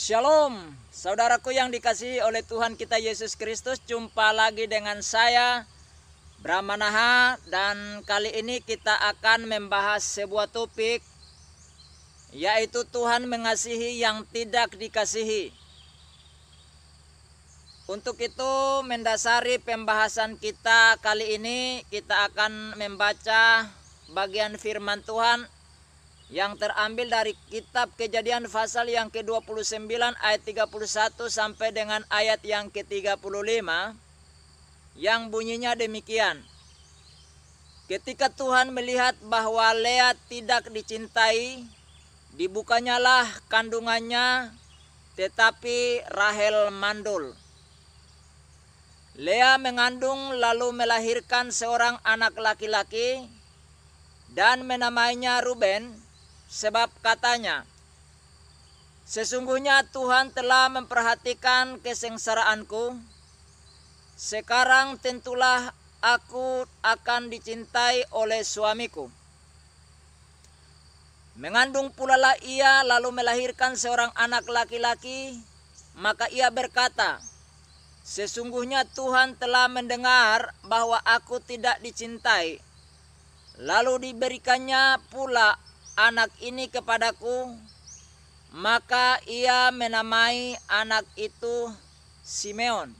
Shalom, saudaraku yang dikasihi oleh Tuhan kita Yesus Kristus. Jumpa lagi dengan saya, Brahmanaha, dan kali ini kita akan membahas sebuah topik, yaitu Tuhan mengasihi yang tidak dikasihi. Untuk itu, mendasari pembahasan kita kali ini, kita akan membaca bagian firman Tuhan yang terambil dari kitab Kejadian pasal yang ke-29 ayat 31 sampai dengan ayat yang ke-35, yang bunyinya demikian. Ketika Tuhan melihat bahwa Lea tidak dicintai, dibukanyalah kandungannya, tetapi Rahel mandul. Lea mengandung lalu melahirkan seorang anak laki-laki dan menamainya Ruben. Sebab katanya, sesungguhnya Tuhan telah memperhatikan kesengsaraanku. Sekarang tentulah aku akan dicintai oleh suamiku. Mengandung pula lah ia lalu melahirkan seorang anak laki-laki. Maka ia berkata, sesungguhnya Tuhan telah mendengar bahwa aku tidak dicintai. Lalu diberikannya pula anak ini kepadaku, maka ia menamai anak itu Simeon.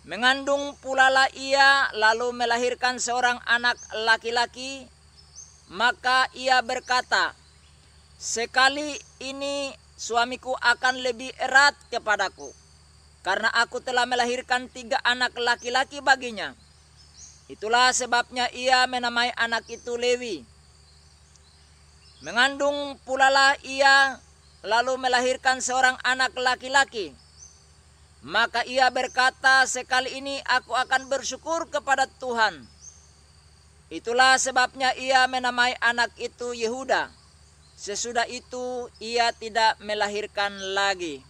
Mengandung pula lah ia lalu melahirkan seorang anak laki-laki, maka ia berkata, sekali ini suamiku akan lebih erat kepadaku, karena aku telah melahirkan 3 anak laki-laki baginya. Itulah sebabnya ia menamai anak itu Lewi. Mengandung pula lah ia lalu melahirkan seorang anak laki-laki. Maka ia berkata, sekali ini aku akan bersyukur kepada Tuhan. Itulah sebabnya ia menamai anak itu Yehuda. Sesudah itu ia tidak melahirkan lagi.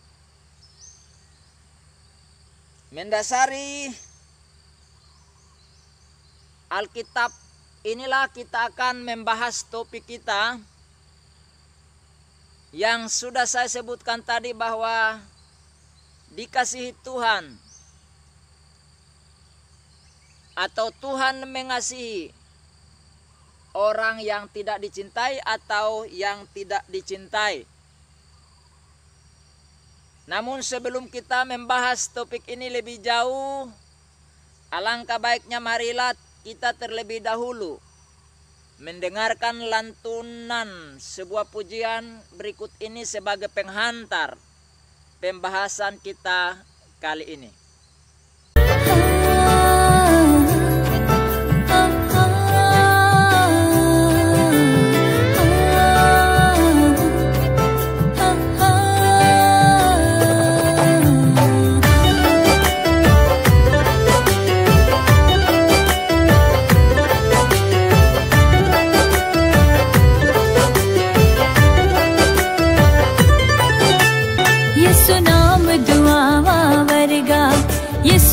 Mendasari Alkitab inilah kita akan membahas topik kita yang sudah saya sebutkan tadi, bahwa dikasihi Tuhan atau Tuhan mengasihi orang yang tidak dicintai atau yang tidak dicintai. Namun sebelum kita membahas topik ini lebih jauh, alangkah baiknya marilah kita terlebih dahulu mendengarkan lantunan sebuah pujian berikut ini sebagai penghantar pembahasan kita kali ini.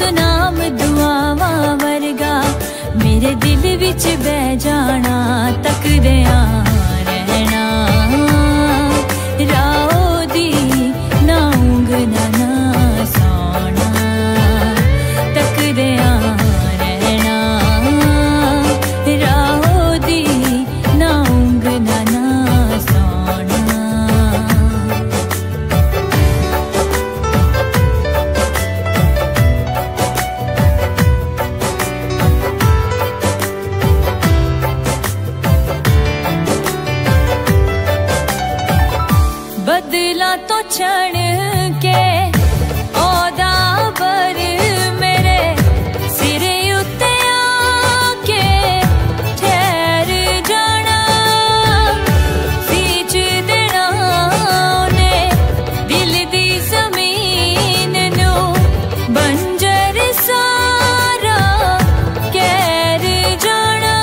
नाम दुआवा वर्गा मेरे दिल विच बह जाना तकदियां रहना राओ दी ना ऊंघना ना सोना तकदियां रहना राओ दी ना ऊंघना ना सोना। बदला तो क्षण के ओदा पर मेरे सिरे उत्ते आके ठहर जाना सींच देना ने दिल दी जमीन नू बंजर सारा कैर जाना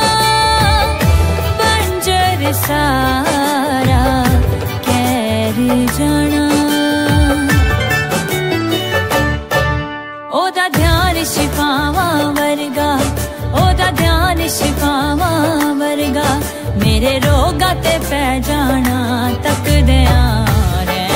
बंजर सारा जाना। ओदा ध्यान शिफावा वर्गा, ओदा ध्यान शिफावा वर्गा मेरे रोगा ते पै जाना तकदियां रहना।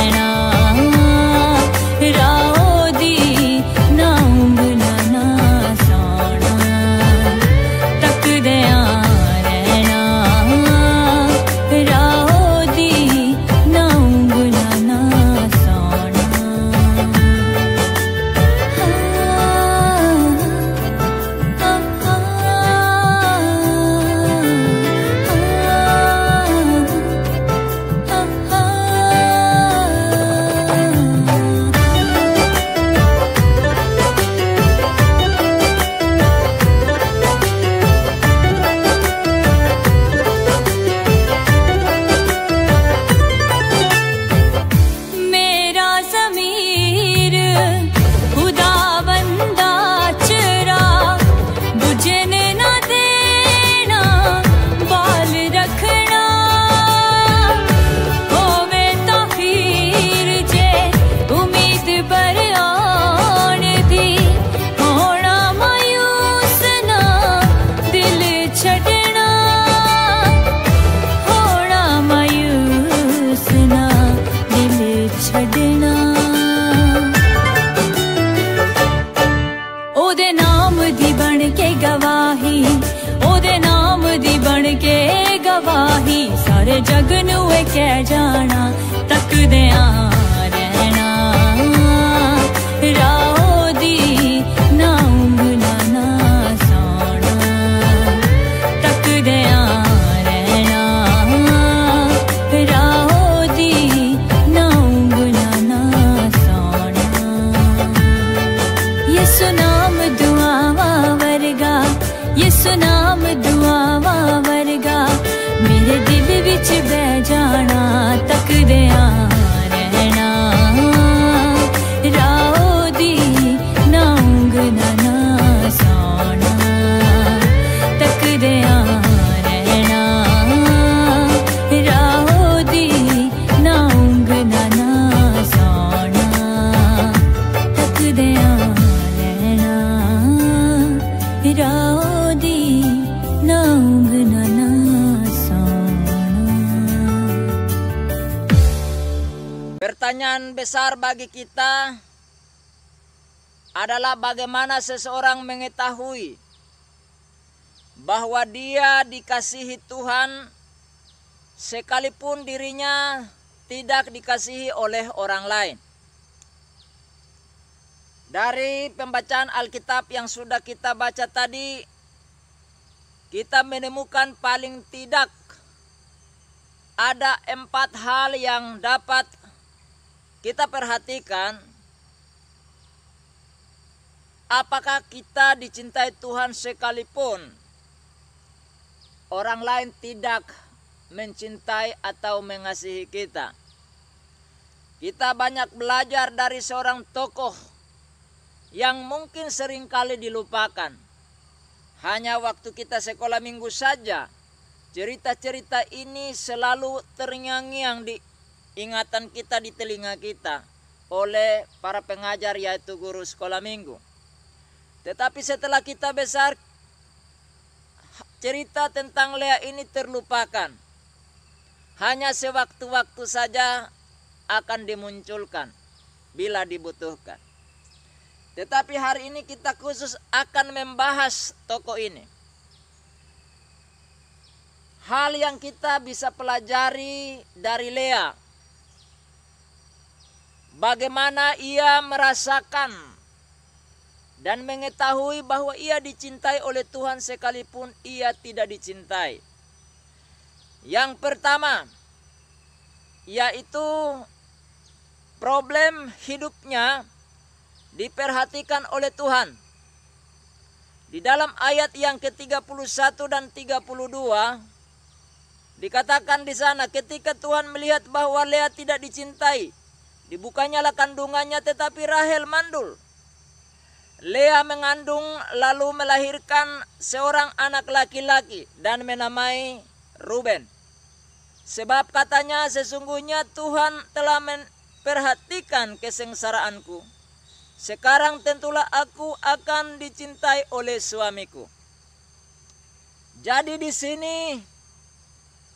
ओदे नाम दी बन के गवाही, ओदे नाम दी बन के गवाही, सारे जग नू ए कह जाना, तकदेआं रहना, राहो दी ना ऊंघना ना सौना, तकदेआं रहना, राहो दी ना ऊंघना ना सौना। यीशु नाम दुआवा वर्गा, यीशु नाम दुआवा वर्गा, मेरे दिल विच बह जाना, तकदेआं रहना, राहो दी ना ऊंघना ना सौना, तकदेआं रहना, राहो दी ना ऊंघना ना सौना, तकदेआं रहना, राहो दी ना ऊंघना ना सौना। Pertanyaan besar bagi kita adalah bagaimana seseorang mengetahui bahwa dia dikasihi Tuhan sekalipun dirinya tidak dikasihi oleh orang lain. Dari pembacaan Alkitab yang sudah kita baca tadi, kita menemukan paling tidak ada 4 hal yang dapat kita perhatikan apakah kita dicintai Tuhan sekalipun orang lain tidak mencintai atau mengasihi kita. Kita banyak belajar dari seorang tokoh yang mungkin seringkali dilupakan. Hanya waktu kita sekolah minggu saja, cerita-cerita ini selalu terngiang-ngiang di ingatan kita, di telinga kita oleh para pengajar, yaitu guru sekolah minggu. Tetapi setelah kita besar, cerita tentang Lea ini terlupakan. Hanya sewaktu-waktu saja akan dimunculkan bila dibutuhkan. Tetapi hari ini kita khusus akan membahas tokoh ini. Hal yang kita bisa pelajari dari Lea, bagaimana ia merasakan dan mengetahui bahwa ia dicintai oleh Tuhan sekalipun ia tidak dicintai. Yang pertama, yaitu problem hidupnya diperhatikan oleh Tuhan. Di dalam ayat yang ke-31 dan 32 dikatakan di sana, ketika Tuhan melihat bahwa Lea tidak dicintai, dibukanyalah kandungannya, tetapi Rahel mandul. Lea mengandung lalu melahirkan seorang anak laki-laki dan menamai Ruben. Sebab katanya, sesungguhnya Tuhan telah memperhatikan kesengsaraanku. Sekarang tentulah aku akan dicintai oleh suamiku. Jadi di sini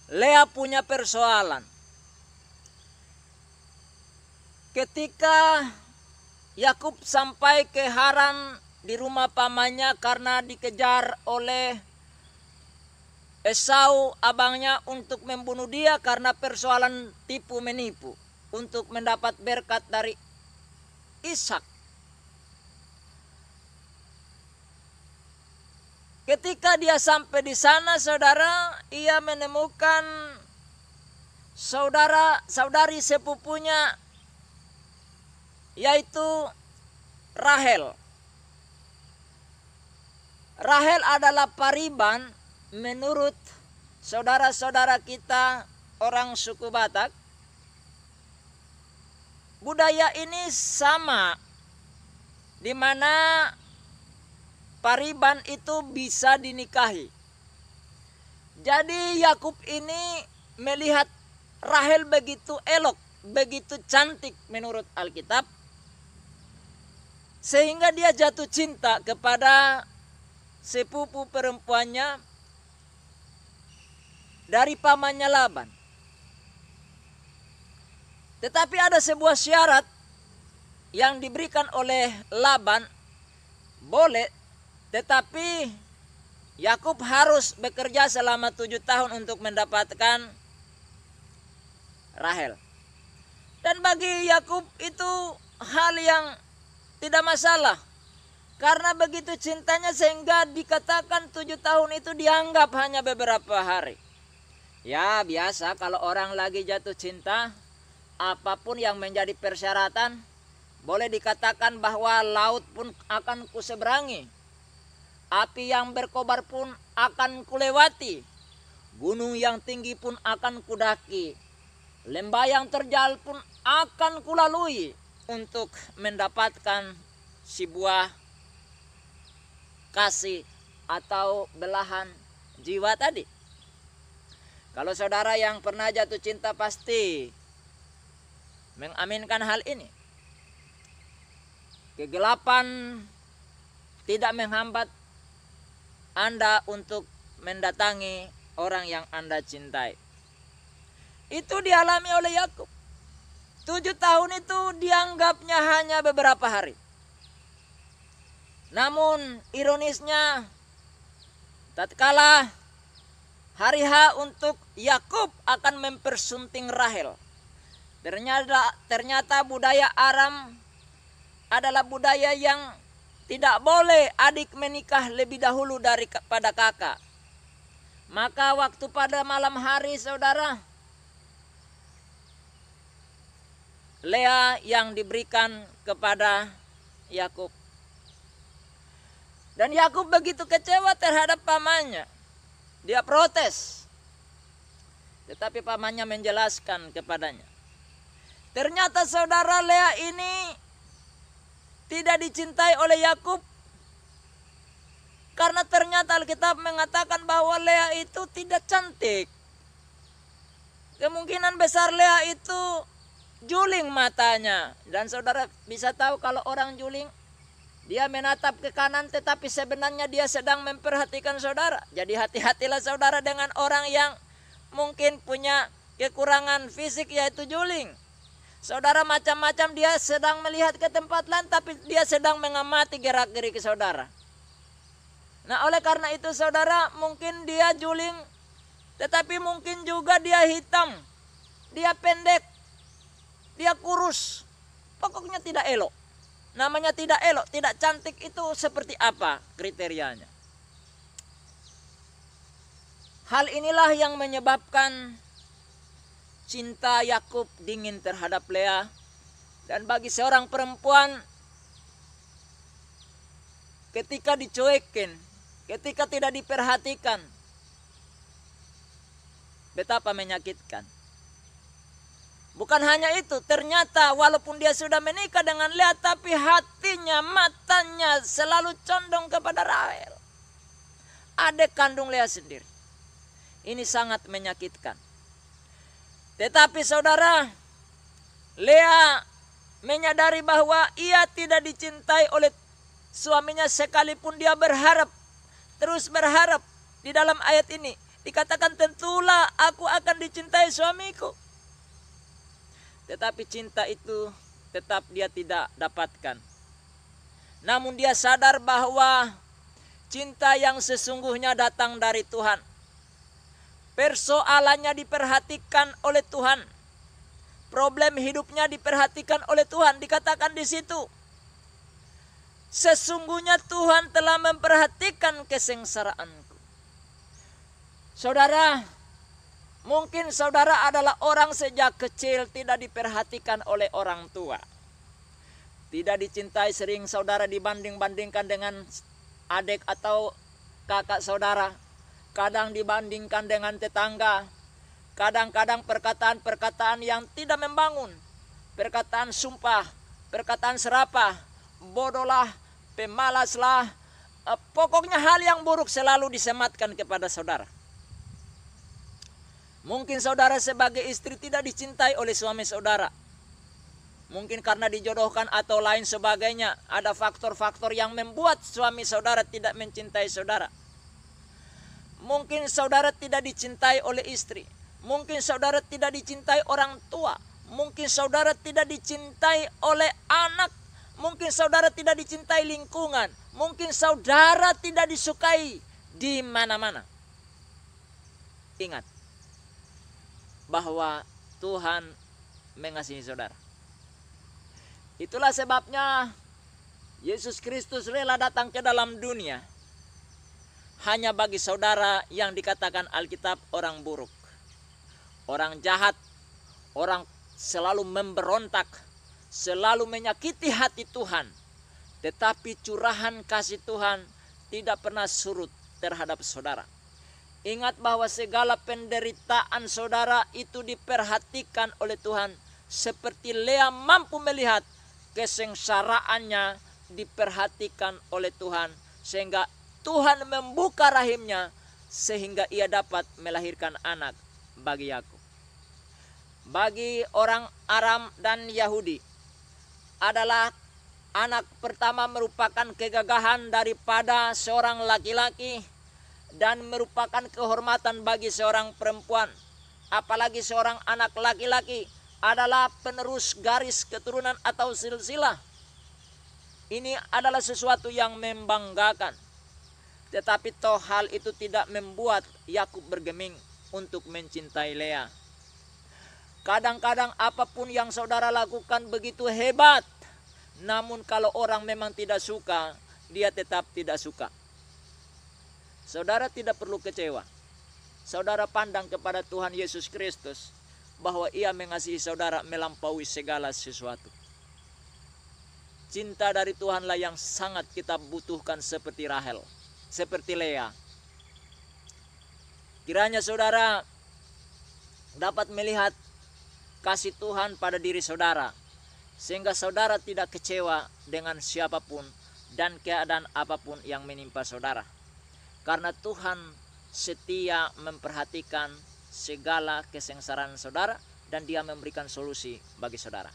Lea punya persoalan. Ketika Yakub sampai ke Haran di rumah pamannya karena dikejar oleh Esau abangnya untuk membunuh dia karena persoalan tipu menipu untuk mendapat berkat dari Ishak. Ketika dia sampai di sana, saudara, ia menemukan saudari sepupunya, yaitu Rahel. Rahel adalah pariban menurut saudara-saudara kita orang suku Batak. Budaya ini sama, di mana pariban itu bisa dinikahi. Jadi Yakub ini melihat Rahel begitu elok, begitu cantik menurut Alkitab, sehingga dia jatuh cinta kepada sepupu perempuannya dari pamannya Laban. Tetapi ada sebuah syarat, yang diberikan oleh Laban boleh, tetapi Yakub harus bekerja selama 7 tahun untuk mendapatkan Rahel. Dan bagi Yakub itu hal yang tidak masalah, karena begitu cintanya sehingga dikatakan 7 tahun itu dianggap hanya beberapa hari. Ya biasa kalau orang lagi jatuh cinta, apapun yang menjadi persyaratan, boleh dikatakan bahwa laut pun akan kuseberangi, api yang berkobar pun akan kulewati, gunung yang tinggi pun akan kudaki, lembah yang terjal pun akan kulalui untuk mendapatkan sebuah kasih atau belahan jiwa tadi. Kalau saudara yang pernah jatuh cinta pasti mengaminkan hal ini. Kegelapan tidak menghambat Anda untuk mendatangi orang yang Anda cintai. Itu dialami oleh Yakub. 7 tahun itu dianggapnya hanya beberapa hari. Namun ironisnya, tatkala hari H untuk Yakub akan mempersunting Rahel, ternyata budaya Aram adalah budaya yang tidak boleh adik menikah lebih dahulu daripada kakak. Maka waktu pada malam hari saudara, Lea yang diberikan kepada Yakub. Dan Yakub begitu kecewa terhadap pamannya. Dia protes. Tetapi pamannya menjelaskan kepadanya. Ternyata saudara, Lea ini tidak dicintai oleh Yakub. Karena ternyata Alkitab mengatakan bahwa Lea itu tidak cantik. Kemungkinan besar Lea itu juling matanya. Dan saudara bisa tahu kalau orang juling, dia menatap ke kanan tetapi sebenarnya dia sedang memperhatikan saudara. Jadi hati-hatilah saudara dengan orang yang mungkin punya kekurangan fisik yaitu juling. Saudara macam-macam, dia sedang melihat ke tempat lain tapi dia sedang mengamati gerak-gerik saudara. Nah oleh karena itu saudara, mungkin dia juling tetapi mungkin juga dia hitam, dia pendek, dia kurus. Pokoknya tidak elok. Namanya tidak elok, tidak cantik itu seperti apa kriterianya? Hal inilah yang menyebabkan cinta Yakub dingin terhadap Lea. Dan bagi seorang perempuan, ketika dicuekin, ketika tidak diperhatikan, betapa menyakitkan. Bukan hanya itu, ternyata walaupun dia sudah menikah dengan Lea, tapi hatinya, matanya selalu condong kepada Rahel, adik kandung Lea sendiri. Ini sangat menyakitkan. Tetapi saudara, Lea menyadari bahwa ia tidak dicintai oleh suaminya sekalipun dia berharap, terus berharap. Di dalam ayat ini dikatakan, tentulah aku akan dicintai suamiku. Tetapi cinta itu tetap dia tidak dapatkan. Namun dia sadar bahwa cinta yang sesungguhnya datang dari Tuhan. Persoalannya diperhatikan oleh Tuhan. Problem hidupnya diperhatikan oleh Tuhan. Dikatakan di situ, sesungguhnya Tuhan telah memperhatikan kesengsaraanku. Saudara, mungkin saudara adalah orang sejak kecil tidak diperhatikan oleh orang tua. Tidak dicintai, sering saudara dibanding-bandingkan dengan adik atau kakak saudara. Kadang dibandingkan dengan tetangga. Kadang-kadang perkataan-perkataan yang tidak membangun. Perkataan sumpah, perkataan serapah, bodohlah, pemalaslah. Pokoknya hal yang buruk selalu disematkan kepada saudara. Mungkin saudara sebagai istri tidak dicintai oleh suami saudara. Mungkin karena dijodohkan atau lain sebagainya. Ada faktor-faktor yang membuat suami saudara tidak mencintai saudara. Mungkin saudara tidak dicintai oleh istri. Mungkin saudara tidak dicintai orang tua. Mungkin saudara tidak dicintai oleh anak. mungkin saudara tidak dicintai lingkungan, mungkin saudara tidak disukai di mana-mana. Ingat bahwa Tuhan mengasihi saudara. Itulah sebabnya Yesus Kristus rela datang ke dalam dunia hanya bagi saudara yang dikatakan Alkitab orang buruk, orang jahat, orang selalu memberontak, selalu menyakiti hati Tuhan. Tetapi curahan kasih Tuhan tidak pernah surut terhadap saudara. Ingat bahwa segala penderitaan saudara itu diperhatikan oleh Tuhan. Seperti Lea mampu melihat kesengsaraannya diperhatikan oleh Tuhan. Sehingga Tuhan membuka rahimnya sehingga ia dapat melahirkan anak bagi Yakub. Bagi orang Aram dan Yahudi adalah anak pertama merupakan kegagahan daripada seorang laki-laki dan merupakan kehormatan bagi seorang perempuan. Apalagi seorang anak laki-laki adalah penerus garis keturunan atau silsilah. Ini adalah sesuatu yang membanggakan. Tetapi toh hal itu tidak membuat Yakub bergeming untuk mencintai Lea. Kadang-kadang apapun yang saudara lakukan begitu hebat, namun kalau orang memang tidak suka, dia tetap tidak suka. Saudara tidak perlu kecewa. Saudara pandang kepada Tuhan Yesus Kristus bahwa ia mengasihi saudara melampaui segala sesuatu. Cinta dari Tuhanlah yang sangat kita butuhkan seperti Rahel, seperti Lea. Kiranya saudara dapat melihat kasih Tuhan pada diri saudara, sehingga saudara tidak kecewa dengan siapapun dan keadaan apapun yang menimpa saudara. Karena Tuhan setia memperhatikan segala kesengsaraan saudara dan Dia memberikan solusi bagi saudara.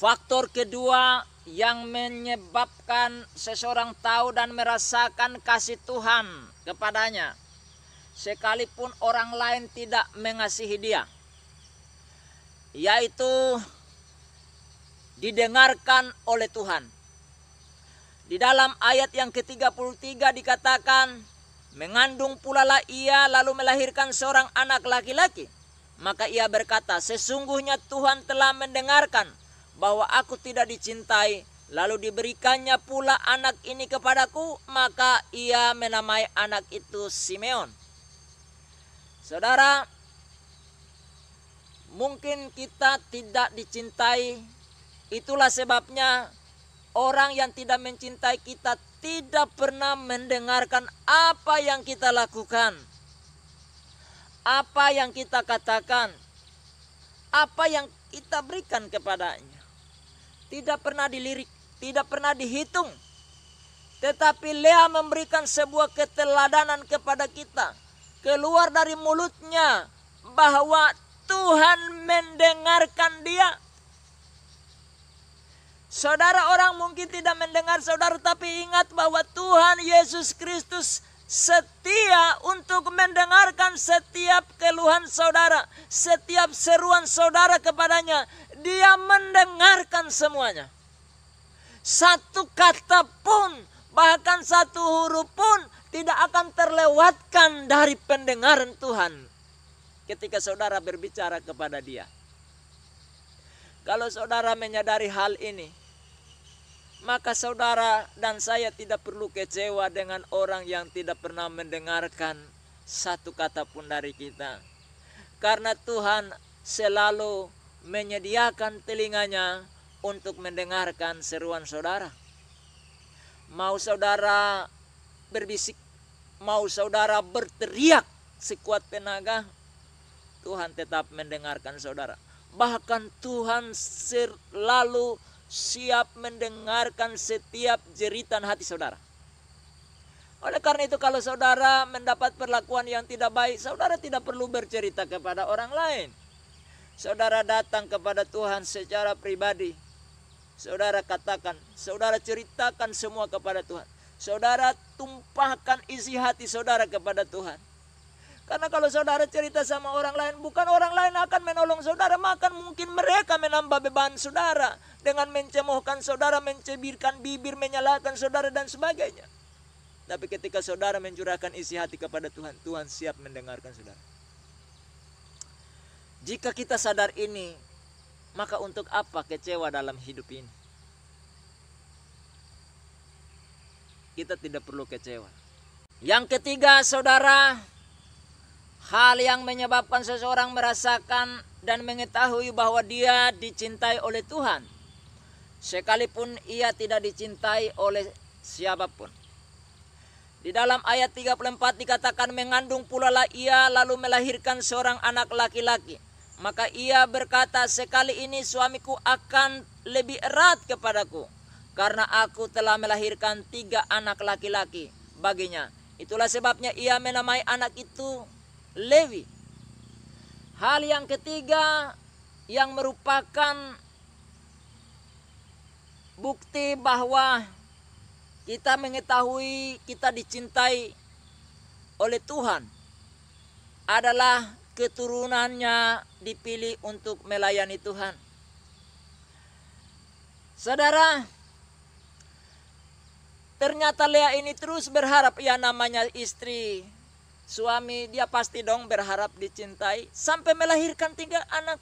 Faktor kedua yang menyebabkan seseorang tahu dan merasakan kasih Tuhan kepadanya, sekalipun orang lain tidak mengasihi dia, yaitu didengarkan oleh Tuhan. Di dalam ayat yang ke-33 dikatakan, mengandung pula lah ia lalu melahirkan seorang anak laki-laki. Maka ia berkata, sesungguhnya Tuhan telah mendengarkan bahwa aku tidak dicintai, lalu diberikannya pula anak ini kepadaku, maka ia menamai anak itu Simeon. Saudara, mungkin kita tidak dicintai. Itulah sebabnya orang yang tidak mencintai kita tidak pernah mendengarkan apa yang kita lakukan, apa yang kita katakan, apa yang kita berikan kepadanya. Tidak pernah dilirik, tidak pernah dihitung. Tetapi Lea memberikan sebuah keteladanan kepada kita. Keluar dari mulutnya bahwa Tuhan mendengarkan dia. Saudara, orang mungkin tidak mendengar saudara, tapi ingat bahwa Tuhan Yesus Kristus setia untuk mendengarkan setiap keluhan saudara, setiap seruan saudara kepadanya. Dia mendengarkan semuanya. Satu kata pun, bahkan satu huruf pun tidak akan terlewatkan dari pendengaran Tuhan ketika saudara berbicara kepada Dia. Kalau saudara menyadari hal ini, maka saudara dan saya tidak perlu kecewa dengan orang yang tidak pernah mendengarkan satu kata pun dari kita. Karena Tuhan selalu menyediakan telinganya untuk mendengarkan seruan saudara. Mau saudara berbisik, mau saudara berteriak sekuat tenaga, Tuhan tetap mendengarkan saudara. Bahkan Tuhan selalu siap mendengarkan setiap jeritan hati saudara. Oleh karena itu, kalau saudara mendapat perlakuan yang tidak baik, saudara tidak perlu bercerita kepada orang lain. Saudara datang kepada Tuhan secara pribadi. Saudara katakan, saudara ceritakan semua kepada Tuhan. Saudara tumpahkan isi hati saudara kepada Tuhan. Karena kalau saudara cerita sama orang lain, bukan orang lain akan menolong saudara, maka mungkin mereka menambah beban saudara dengan mencemoohkan saudara, mencibirkan bibir, menyalahkan saudara dan sebagainya. Tapi ketika saudara mencurahkan isi hati kepada Tuhan, Tuhan siap mendengarkan saudara. Jika kita sadar ini, maka untuk apa kecewa dalam hidup ini? Kita tidak perlu kecewa. Yang ketiga, saudara, hal yang menyebabkan seseorang merasakan dan mengetahui bahwa dia dicintai oleh Tuhan, sekalipun ia tidak dicintai oleh siapapun. Di dalam ayat 34 dikatakan, mengandung pula lah ia lalu melahirkan seorang anak laki-laki. Maka ia berkata, sekali ini suamiku akan lebih erat kepadaku, karena aku telah melahirkan 3 anak laki-laki baginya. Itulah sebabnya ia menamai anak itu Lewi. Hal yang ketiga yang merupakan bukti bahwa kita mengetahui kita dicintai oleh Tuhan adalah keturunannya dipilih untuk melayani Tuhan. Saudara, ternyata Lea ini terus berharap, ya namanya istri, suami, dia pasti dong berharap dicintai sampai melahirkan 3 anak.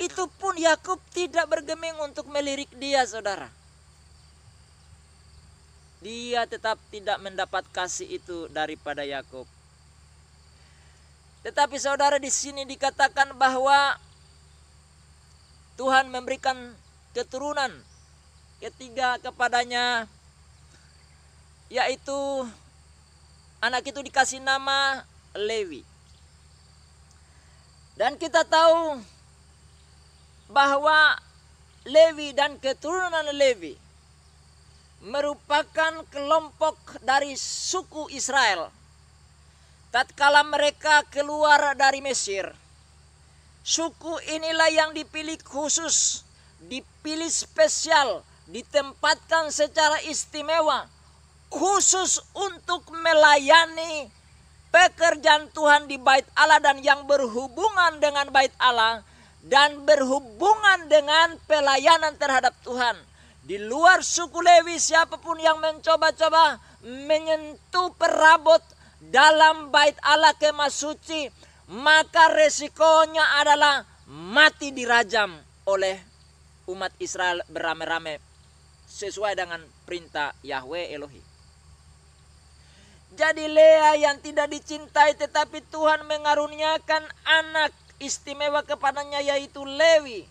Itu pun Yakub tidak bergeming untuk melirik dia, saudara. Dia tetap tidak mendapat kasih itu daripada Yakub. Tetapi saudara, di sini dikatakan bahwa Tuhan memberikan keturunan ketiga kepadanya, yaitu anak itu dikasih nama Lewi. Dan kita tahu bahwa Lewi dan keturunan Lewi merupakan kelompok dari suku Israel. Tatkala mereka keluar dari Mesir, suku inilah yang dipilih khusus, dipilih spesial, ditempatkan secara istimewa, khusus untuk melayani pekerjaan Tuhan di Bait Allah dan yang berhubungan dengan Bait Allah dan berhubungan dengan pelayanan terhadap Tuhan. Di luar suku Lewi, siapapun yang mencoba-coba menyentuh perabot dalam Bait Allah, kemah suci, maka resikonya adalah mati dirajam oleh umat Israel beramai-ramai sesuai dengan perintah Yahweh Elohim. Jadi Lea yang tidak dicintai, tetapi Tuhan mengaruniakan anak istimewa kepadanya, yaitu Lewi.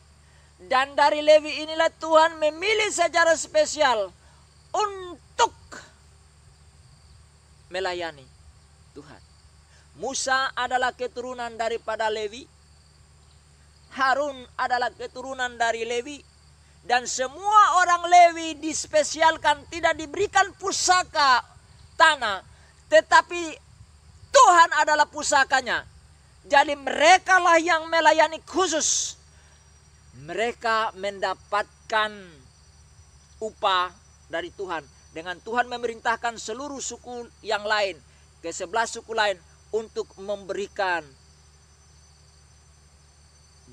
Dan dari Lewi inilah Tuhan memilih secara spesial untuk melayani Tuhan. Musa adalah keturunan daripada Lewi. Harun adalah keturunan dari Lewi. Dan semua orang Lewi dispesialkan, tidak diberikan pusaka tanah, tetapi Tuhan adalah pusakanya. Jadi mereka lah yang melayani khusus. Mereka mendapatkan upah dari Tuhan. Dengan Tuhan memerintahkan seluruh suku yang lain, ke 11 suku lain, untuk memberikan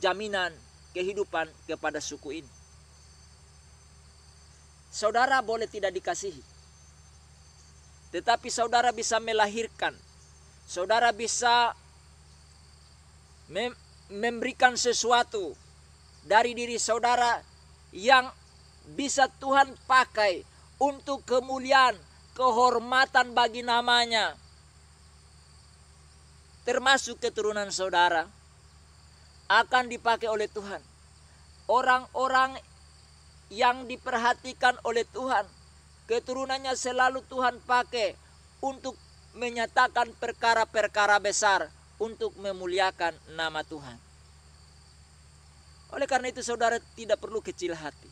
jaminan kehidupan kepada suku ini. Saudara boleh tidak dikasihi, tetapi saudara bisa melahirkan. Saudara bisa memberikan sesuatu dari diri saudara yang bisa Tuhan pakai untuk kemuliaan, kehormatan bagi namanya. Termasuk keturunan saudara akan dipakai oleh Tuhan. Orang-orang yang diperhatikan oleh Tuhan, keturunannya selalu Tuhan pakai untuk menyatakan perkara-perkara besar, untuk memuliakan nama Tuhan. Oleh karena itu saudara tidak perlu kecil hati.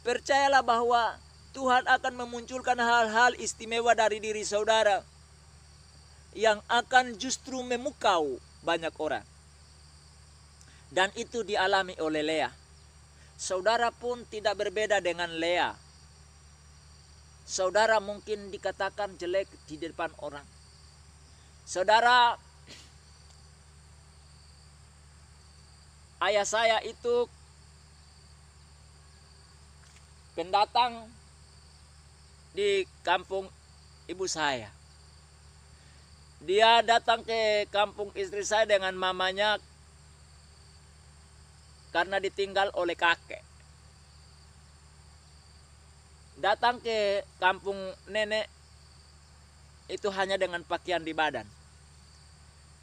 Percayalah bahwa Tuhan akan memunculkan hal-hal istimewa dari diri saudara yang akan justru memukau banyak orang. Dan itu dialami oleh Lea. Saudara pun tidak berbeda dengan Lea. Saudara mungkin dikatakan jelek di depan orang. Saudara, ayah saya itu pendatang di kampung ibu saya. Dia datang ke kampung istri saya dengan mamanya karena ditinggal oleh kakek. Datang ke kampung nenek itu hanya dengan pakaian di badan.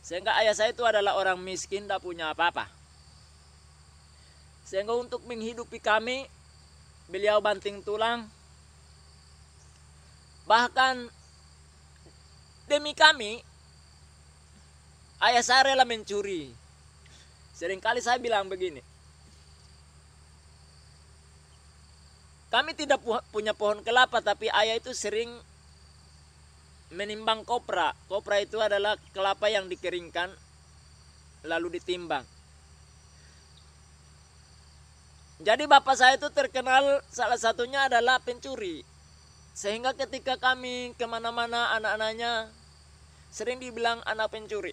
Sehingga ayah saya itu adalah orang miskin, tidak punya apa-apa. Sehingga untuk menghidupi kami, beliau banting tulang. Bahkan demi kami, ayah saya rela mencuri. Seringkali saya bilang begini, kami tidak punya pohon kelapa, tapi ayah itu sering menimbang kopra. Kopra itu adalah kelapa yang dikeringkan lalu ditimbang. Jadi bapak saya itu terkenal salah satunya adalah pencuri. Sehingga ketika kami kemana-mana anak-anaknya sering dibilang anak pencuri.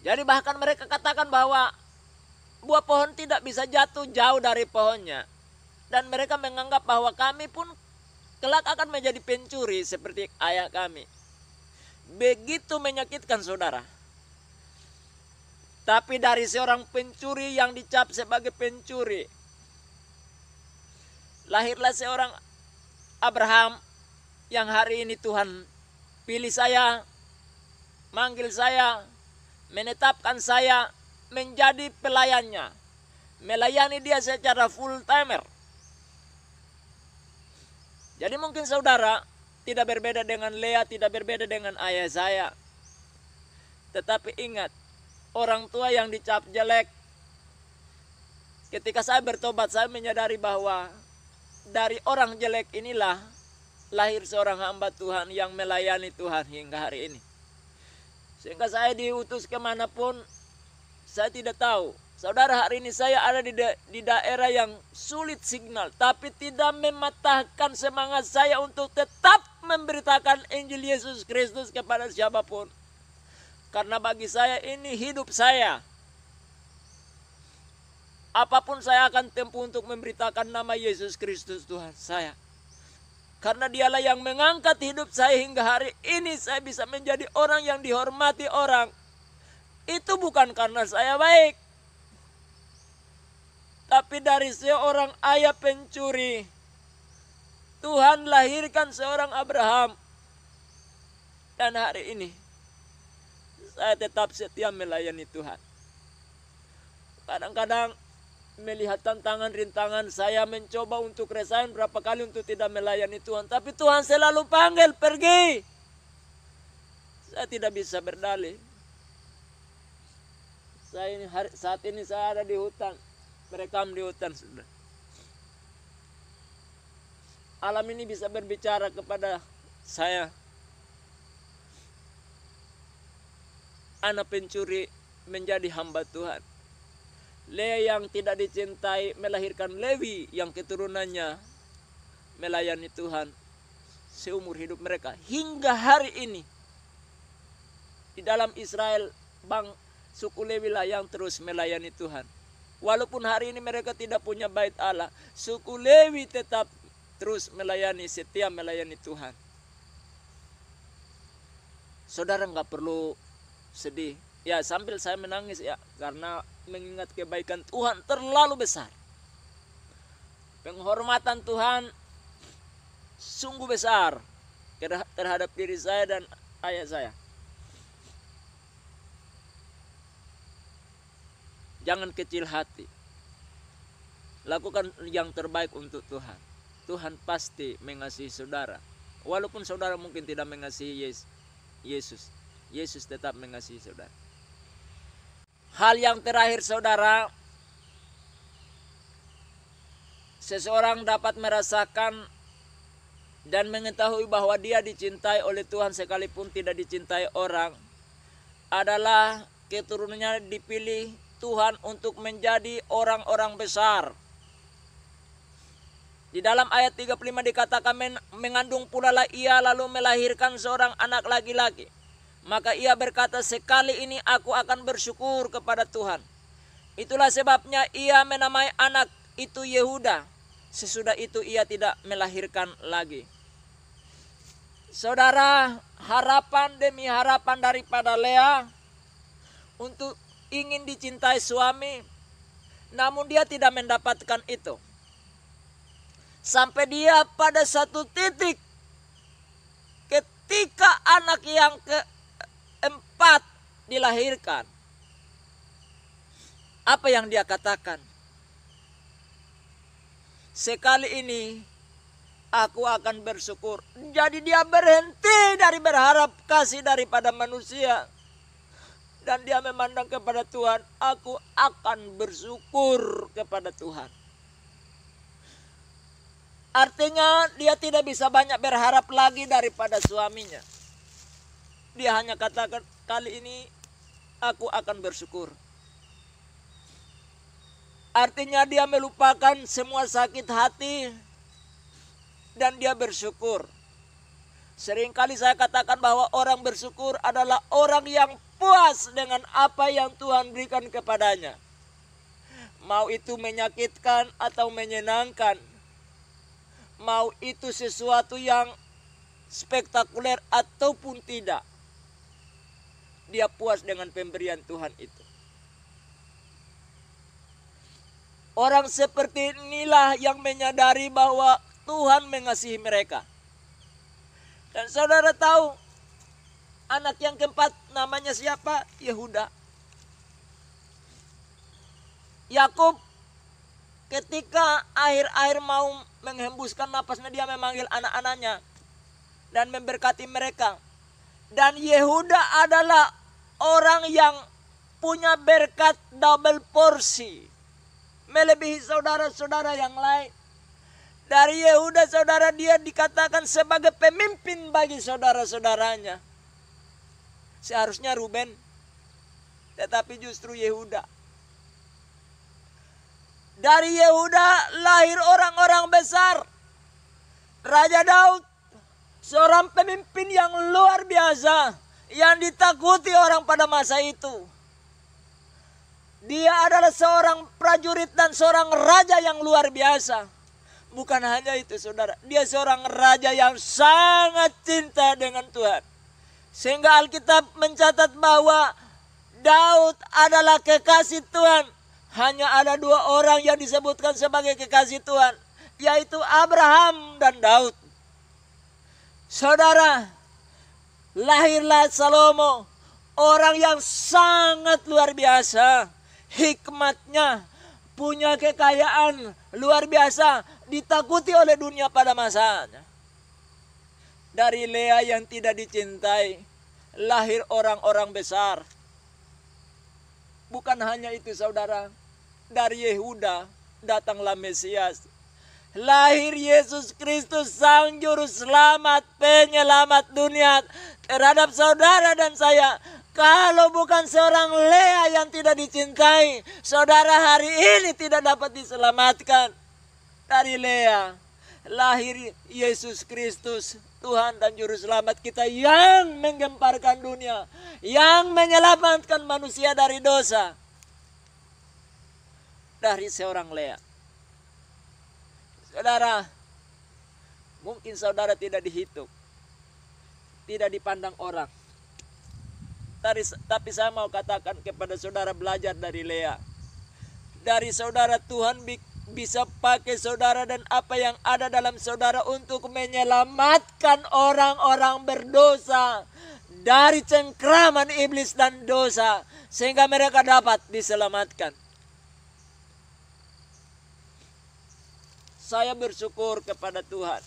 Jadi bahkan mereka katakan bahwa buah pohon tidak bisa jatuh jauh dari pohonnya. Dan mereka menganggap bahwa kami pun kelak akan menjadi pencuri seperti ayah kami. Begitu menyakitkan saudara. Tapi dari seorang pencuri yang dicap sebagai pencuri, lahirlah seorang Abraham yang hari ini Tuhan pilih saya, manggil saya, menetapkan saya menjadi pelayannya. Melayani dia secara full timer. Jadi mungkin saudara tidak berbeda dengan Lea, tidak berbeda dengan ayah saya. Tetapi ingat, orang tua yang dicap jelek, ketika saya bertobat saya menyadari bahwa dari orang jelek inilah lahir seorang hamba Tuhan yang melayani Tuhan hingga hari ini. Sehingga saya diutus kemanapun, saya tidak tahu. Saudara, hari ini saya ada di daerah yang sulit signal, tapi tidak mematahkan semangat saya untuk tetap memberitakan Injil Yesus Kristus kepada siapapun. Karena bagi saya ini hidup saya. Apapun saya akan tempuh untuk memberitakan nama Yesus Kristus Tuhan saya. Karena dialah yang mengangkat hidup saya hingga hari ini saya bisa menjadi orang yang dihormati orang. Itu bukan karena saya baik. Tapi dari seorang ayah pencuri, Tuhan lahirkan seorang Abraham. Dan hari ini saya tetap setia melayani Tuhan. Kadang-kadang melihat tantangan, rintangan, saya mencoba untuk resign berapa kali untuk tidak melayani Tuhan. Tapi Tuhan selalu panggil, pergi. Saya tidak bisa berdalih. Saat ini saya ada di hutan, merekam di hutan sudah. Alam ini bisa berbicara kepada saya. Anak pencuri menjadi hamba Tuhan. Lea yang tidak dicintai melahirkan Lewi yang keturunannya melayani Tuhan seumur hidup mereka. Hingga hari ini di dalam Israel suku Lewi lah yang terus melayani Tuhan. Walaupun hari ini mereka tidak punya bait Allah, suku Lewi tetap terus melayani, setia melayani Tuhan. Saudara nggak perlu sedih. Ya sambil saya menangis ya, karena mengingat kebaikan Tuhan terlalu besar. Penghormatan Tuhan sungguh besar terhadap diri saya dan ayah saya. Jangan kecil hati. Lakukan yang terbaik untuk Tuhan. Tuhan pasti mengasihi saudara. Walaupun saudara mungkin tidak mengasihi Yesus, Yesus tetap mengasihi saudara. Hal yang terakhir saudara, seseorang dapat merasakan dan mengetahui bahwa dia dicintai oleh Tuhan sekalipun tidak dicintai orang, adalah keturunannya dipilih Tuhan untuk menjadi orang-orang besar. Di dalam ayat 35 dikatakan, mengandung pula lah ia lalu melahirkan seorang anak laki-laki. Maka ia berkata, sekali ini aku akan bersyukur kepada Tuhan. Itulah sebabnya ia menamai anak itu Yehuda. Sesudah itu ia tidak melahirkan lagi. Saudara, harapan demi harapan daripada Lea untuk ingin dicintai suami, namun dia tidak mendapatkan itu. Sampai dia pada satu titik ketika anak yang keempat dilahirkan. Apa yang dia katakan? Sekali ini aku akan bersyukur. Jadi dia berhenti dari berharap kasih daripada manusia. Dan dia memandang kepada Tuhan, aku akan bersyukur kepada Tuhan. Artinya dia tidak bisa banyak berharap lagi daripada suaminya. Dia hanya katakan, kali ini aku akan bersyukur. Artinya dia melupakan semua sakit hati dan dia bersyukur. Seringkali saya katakan bahwa orang bersyukur adalah orang yang puas dengan apa yang Tuhan berikan kepadanya. Mau itu menyakitkan atau menyenangkan. Mau itu sesuatu yang spektakuler ataupun tidak. Dia puas dengan pemberian Tuhan itu. Orang seperti inilah yang menyadari bahwa Tuhan mengasihi mereka. Dan saudara tahu anak yang keempat namanya siapa? Yehuda. Yakub ketika akhir-akhir mau menghembuskan napasnya, dia memanggil anak-anaknya dan memberkati mereka. Dan Yehuda adalah orang yang punya berkat double porsi, melebihi saudara-saudara yang lain. Dari Yehuda, saudara, dia dikatakan sebagai pemimpin bagi saudara-saudaranya. Seharusnya Ruben, tetapi justru Yehuda. Dari Yehuda lahir orang-orang besar. Raja Daud, seorang pemimpin yang luar biasa, yang ditakuti orang pada masa itu. Dia adalah seorang prajurit dan seorang raja yang luar biasa. Bukan hanya itu, saudara, dia seorang raja yang sangat cinta dengan Tuhan. Sehingga Alkitab mencatat bahwa Daud adalah kekasih Tuhan. Hanya ada dua orang yang disebutkan sebagai kekasih Tuhan, yaitu Abraham dan Daud. Saudara, lahirlah Salomo, orang yang sangat luar biasa. Hikmatnya, punya kekayaan luar biasa, ditakuti oleh dunia pada masanya. Dari Lea yang tidak dicintai, lahir orang-orang besar. Bukan hanya itu, saudara. Dari Yehuda datanglah Mesias. Lahir Yesus Kristus, Sang Juru Selamat, penyelamat dunia terhadap saudara dan saya. Kalau bukan seorang Lea yang tidak dicintai, saudara hari ini tidak dapat diselamatkan. Dari Lea lahir Yesus Kristus, Tuhan dan Juru Selamat kita yang menggemparkan dunia, yang menyelamatkan manusia dari dosa. Dari seorang Lea. Saudara, mungkin saudara tidak dihitung, tidak dipandang orang. Tapi saya mau katakan kepada saudara, belajar dari Lea. Dari saudara, Tuhan bisa pakai saudara dan apa yang ada dalam saudara untuk menyelamatkan orang-orang berdosa dari cengkraman iblis dan dosa, sehingga mereka dapat diselamatkan. Saya bersyukur kepada Tuhan.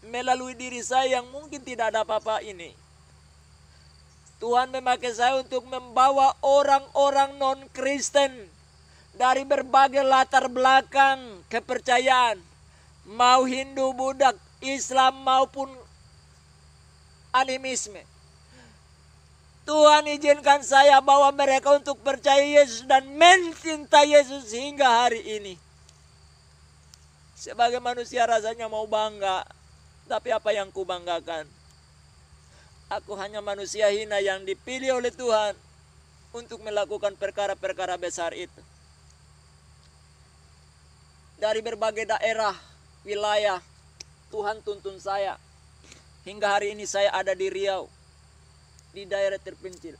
Melalui diri saya yang mungkin tidak ada apa-apa ini, Tuhan memakai saya untuk membawa orang-orang non-Kristen dari berbagai latar belakang kepercayaan, mau Hindu, Buddha, Islam maupun animisme. Tuhan izinkan saya bawa mereka untuk percaya Yesus dan mencintai Yesus hingga hari ini. Sebagai manusia rasanya mau bangga, tapi apa yang kubanggakan? Aku hanya manusia hina yang dipilih oleh Tuhan untuk melakukan perkara-perkara besar itu. Dari berbagai daerah, wilayah, Tuhan tuntun saya. Hingga hari ini saya ada di Riau, di daerah terpencil.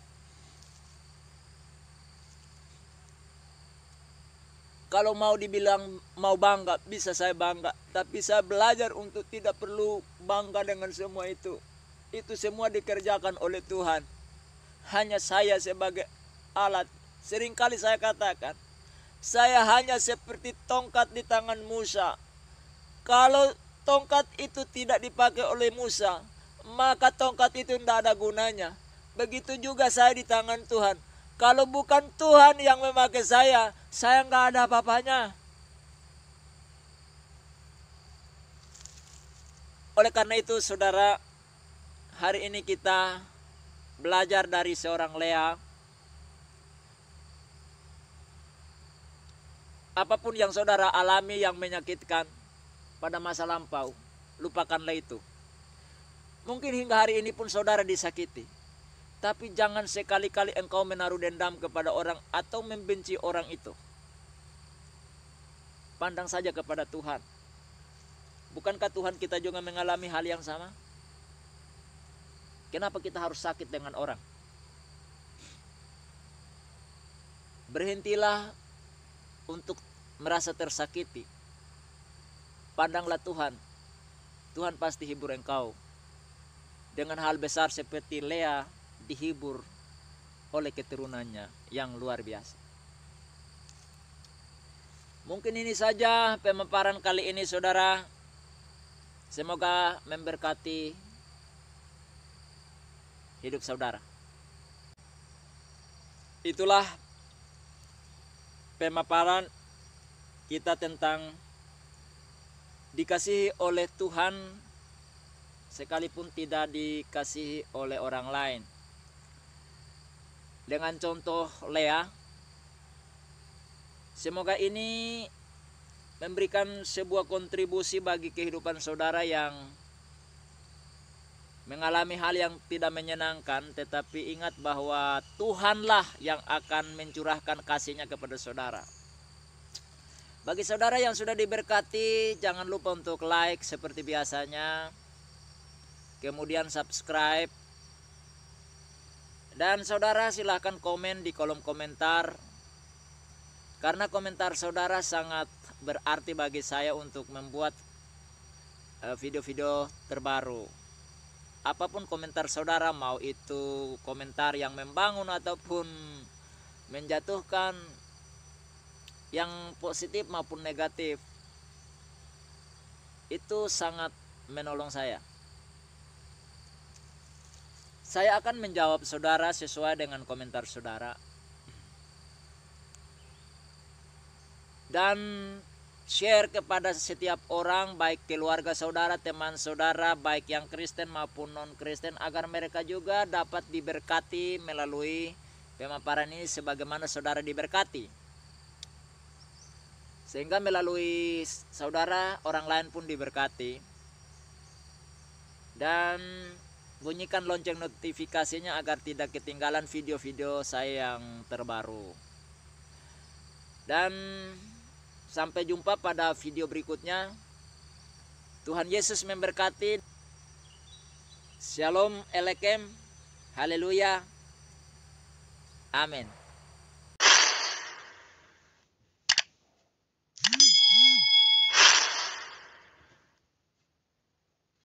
Kalau mau dibilang mau bangga, bisa saya bangga. Tapi saya belajar untuk tidak perlu bangga dengan semua itu. Itu semua dikerjakan oleh Tuhan. Hanya saya sebagai alat. Seringkali saya katakan, saya hanya seperti tongkat di tangan Musa. Kalau tongkat itu tidak dipakai oleh Musa, maka tongkat itu tidak ada gunanya. Begitu juga saya di tangan Tuhan. Kalau bukan Tuhan yang memakai saya nggak ada apa-apanya. Oleh karena itu, saudara, hari ini kita belajar dari seorang Lea. Apapun yang saudara alami yang menyakitkan pada masa lampau, lupakanlah itu. Mungkin hingga hari ini pun saudara disakiti. Tapi jangan sekali-kali engkau menaruh dendam kepada orang atau membenci orang itu. Pandang saja kepada Tuhan. Bukankah Tuhan kita juga mengalami hal yang sama? Kenapa kita harus sakit dengan orang? Berhentilah untuk merasa tersakiti. Pandanglah Tuhan. Tuhan pasti hibur engkau. Dengan hal besar seperti Lea dihibur oleh keturunannya yang luar biasa. Mungkin ini saja pemaparan kali ini, saudara. Semoga memberkati hidup saudara. Itulah pemaparan kita tentang dikasihi oleh Tuhan sekalipun tidak dikasihi oleh orang lain. Dengan contoh Lea, semoga ini memberikan sebuah kontribusi bagi kehidupan saudara yang mengalami hal yang tidak menyenangkan, tetapi ingat bahwa Tuhanlah yang akan mencurahkan kasih-Nya kepada saudara. Bagi saudara yang sudah diberkati, jangan lupa untuk like seperti biasanya, kemudian subscribe. Dan saudara silahkan komen di kolom komentar, karena komentar saudara sangat berarti bagi saya untuk membuat video-video terbaru. Apapun komentar saudara, mau itu komentar yang membangun ataupun menjatuhkan, yang positif maupun negatif, itu sangat menolong saya. Saya akan menjawab saudara sesuai dengan komentar saudara. Dan share kepada setiap orang, baik keluarga saudara, teman saudara, baik yang Kristen maupun non-Kristen, agar mereka juga dapat diberkati melalui pemaparan ini sebagaimana saudara diberkati. Sehingga melalui saudara, orang lain pun diberkati. Dan bunyikan lonceng notifikasinya agar tidak ketinggalan video-video saya yang terbaru. Dan sampai jumpa pada video berikutnya. Tuhan Yesus memberkati. Shalom Aleichem. Haleluya. Amin.